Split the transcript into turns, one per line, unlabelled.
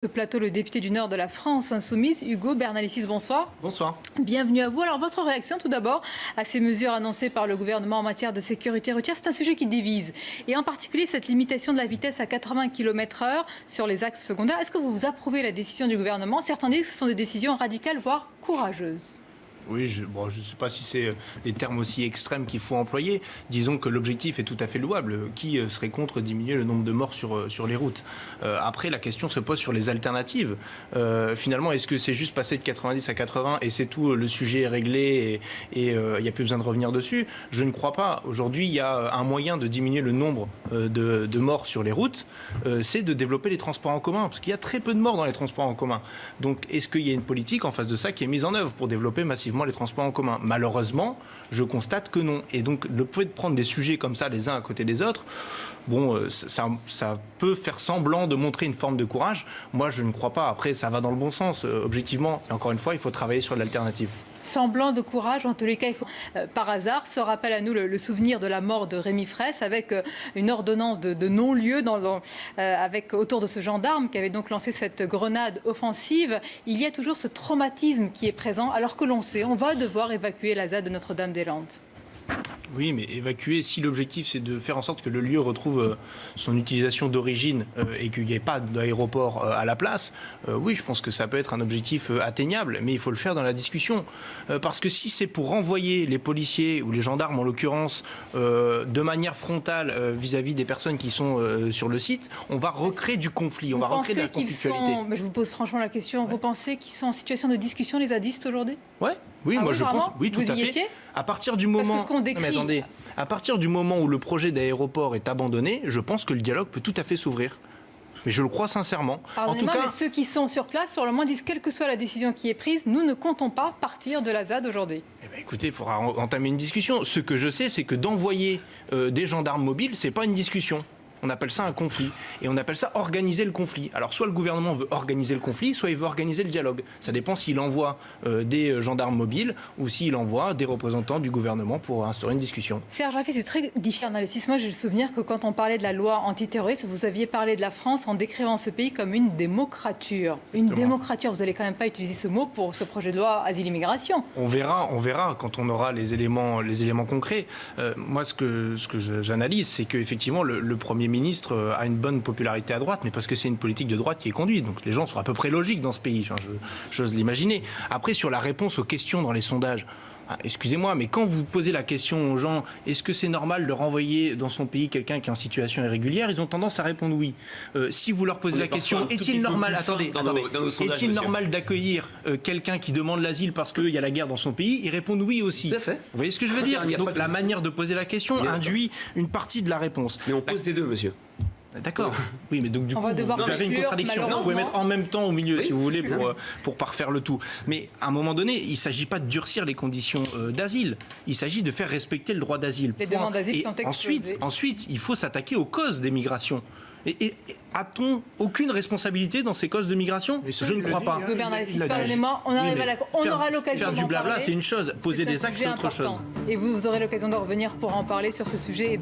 Ce plateau, le député du Nord de la France Insoumise, Ugo Bernalicis, bonsoir.
Bonsoir.
Bienvenue à vous. Alors, votre réaction tout d'abord à ces mesures annoncées par le gouvernement en matière de sécurité routière. C'est un sujet qui divise. Et en particulier, cette limitation de la vitesse à 80 km/h sur les axes secondaires. Est-ce que vous approuvez la décision du gouvernement? Certains disent que ce sont des décisions radicales, voire courageuses.
Oui, je ne sais pas si c'est des termes aussi extrêmes qu'il faut employer. Disons que l'objectif est tout à fait louable. Qui serait contre diminuer le nombre de morts sur les routes? Après, la question se pose sur les alternatives. Finalement, est-ce que c'est juste passer de 90 à 80 et c'est tout, le sujet est réglé et il n'y a plus besoin de revenir dessus? Je ne crois pas. Aujourd'hui, il y a un moyen de diminuer le nombre de morts sur les routes, c'est de développer les transports en commun, parce qu'il y a très peu de morts dans les transports en commun. Donc, est-ce qu'il y a une politique en face de ça qui est mise en œuvre pour développer massivement les transports en commun? Malheureusement, je constate que non. Et donc, le fait de prendre des sujets comme ça, les uns à côté des autres, bon, ça peut faire semblant de montrer une forme de courage. Moi, je ne crois pas. Après, ça va dans le bon sens, objectivement. Et encore une fois, il faut travailler sur l'alternative.
Semblant de courage, en tous les cas, il faut, par hasard, se rappelle à nous le souvenir de la mort de Rémi Fraisse avec une ordonnance de non-lieu autour de ce gendarme qui avait donc lancé cette grenade offensive. Il y a toujours ce traumatisme qui est présent, alors que l'on sait, on va devoir évacuer la ZAD de Notre-Dame-des-Landes.
Oui, mais évacuer, si l'objectif c'est de faire en sorte que le lieu retrouve son utilisation d'origine et qu'il n'y ait pas d'aéroport à la place, oui, je pense que ça peut être un objectif atteignable, mais il faut le faire dans la discussion. Parce que si c'est pour renvoyer les policiers ou les gendarmes en l'occurrence de manière frontale vis-à-vis des personnes qui sont sur le site, on va recréer du conflit, on va recréer de la conflictualité.
Mais je vous pose franchement la question, vous pensez qu'ils sont en situation de discussion, les zadistes, aujourd'hui?
Oui, moi je pense. Oui, tout
vous
à
y
fait.
Étiez
à partir du moment.
Parce que ce qu'on décrit...
Mais attendez, à partir du moment où le projet d'aéroport est abandonné, je pense que le dialogue peut tout à fait s'ouvrir. Mais je le crois sincèrement. En tout cas,
mais ceux qui sont sur place, pour le moment, disent quelle que soit la décision qui est prise, nous ne comptons pas partir de la ZAD aujourd'hui.
Eh bien, écoutez, il faudra entamer une discussion. Ce que je sais, c'est que d'envoyer des gendarmes mobiles, c'est pas une discussion. On appelle ça un conflit. Et on appelle ça organiser le conflit. Alors, soit le gouvernement veut organiser le conflit, soit il veut organiser le dialogue. Ça dépend s'il envoie des gendarmes mobiles ou s'il envoie des représentants du gouvernement pour instaurer une discussion.
Serge Raffi, c'est très difficile. Moi, j'ai le souvenir que quand on parlait de la loi antiterroriste, vous aviez parlé de la France en décrivant ce pays comme une démocrature. Une démocrature, vous n'allez quand même pas utiliser ce mot pour ce projet de loi Asile-Immigration.
On verra quand on aura les éléments concrets. Moi, ce que j'analyse, c'est qu'effectivement, le Premier ministre a une bonne popularité à droite, mais parce que c'est une politique de droite qui est conduite. Donc les gens sont à peu près logiques dans ce pays, j'ose l'imaginer. Après, sur la réponse aux questions dans les sondages, excusez-moi, mais quand vous posez la question aux gens, est-ce que c'est normal de renvoyer dans son pays quelqu'un qui est en situation irrégulière, ils ont tendance à répondre oui. Si vous leur posez la question, est-il normal, est-il normal d'accueillir quelqu'un qui demande l'asile parce qu'il y a la guerre dans son pays, ils répondent oui aussi.
Tout à fait.
Vous voyez ce que je veux dire? Donc la manière de poser la question induit une partie de la réponse.
Mais on pose les deux, monsieur.
D'accord. Oui, mais donc du coup, vous avez une contradiction. Vous pouvez mettre en même temps au milieu, si vous voulez, pour parfaire le tout. Mais à un moment donné, il ne s'agit pas de durcir les conditions d'asile. Il s'agit de faire respecter le droit d'asile.
Les demandes d'asile qui ont explosé.
Ensuite, il faut s'attaquer aux causes des migrations. Et a-t-on aucune responsabilité dans ces causes de migration? Je ne crois pas.
Pardonnez-moi, on aura l'occasion d'en parler.
Faire du blabla, c'est une chose. Poser des axes, c'est autre chose.
Et vous aurez l'occasion de revenir pour en parler sur ce sujet.